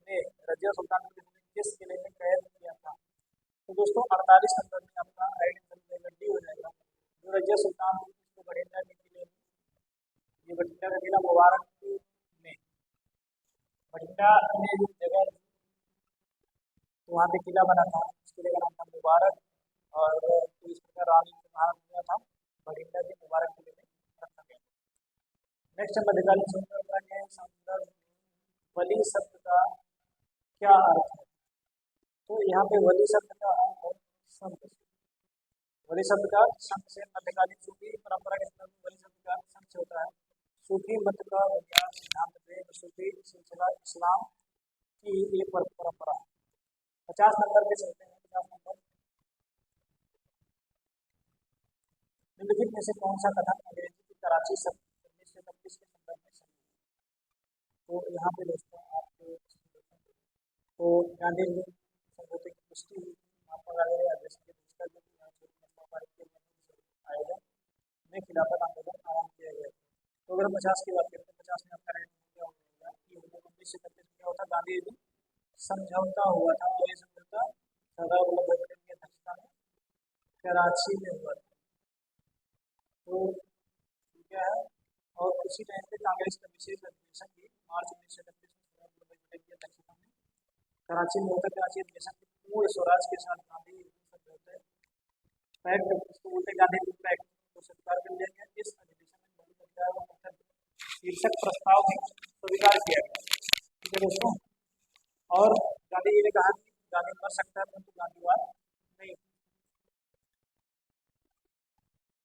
ने रजिया सुल्तानपुर किस किले में कैद किया था। तो दोस्तों 48 नंबर में आपका राइट आंसर डी हो जाएगा। जो रजिया सुल्तानपुर को भटिंडा के किले में, ये भटिंडा का किला मुबारक में, भटिंडा में जो जगह तो वहाँ पे किला बना था, उस किले का नाम था मुबारक, और तो इस प्रकार रानी से बाहर हुआ था, भटिंडा के मुबारक किले में रखा गया। नेक्स्ट है मध्यकालीन स्वतंत्रता के संदर्भ वली शब्द का क्या अर्थ है। तो यहाँ पे वली शब्द का अर्थ है संत। वली शब्द का संत से, मध्यकालीन सूफी परंपरा के संदर्भ में वली शब्द का संत से होता है सूफी मत का बुनियाद सिद्धांत प्रेम, सूफी सिलसिला इस्लाम की एक परंपरा है। 50 नंबर पे चलते हैं। 50 नंबर निम्नलिखित में से कौन सा कथन अंग्रेजी की कराची 1931 के संदर्भ में सही है? तो यहाँ पे दोस्तों आप तो गांधी जी समझौते की पुष्टि हुई, महात्मा गांधी ने अधिवेशन की घोषणा की थी, आयोजन में खिलाफत आंदोलन आरंभ किया गया। तो अगर 50 की बात करें तो 50 में आपका रेट क्या हो जाएगा कि 1931 में क्या होता, गांधी जी समझौता हुआ था, और ये समझौता सरदार वल्लभ भाई पटेल की अध्यक्षता में कराची में हुआ था। तो क्या है, और उसी टाइम पे कांग्रेस का विशेष अधिवेशन भी मार्च 1931 में सरदार वल्लभ भाई पटेल की अध्यक्षता में कराची में होता। कराची अधिवेशन के पूर्ण स्वराज के साथ गांधी समझौते पैक्ट, इसको बोलते गांधी पैक्ट को स्वीकार कर लिया गया। इस अधिवेशन में मौलिक अधिकारों का शीर्षक प्रस्ताव भी स्वीकार किया गया। ठीक है दोस्तों, और गांधी जी ने कहा कि गांधी मर सकता है,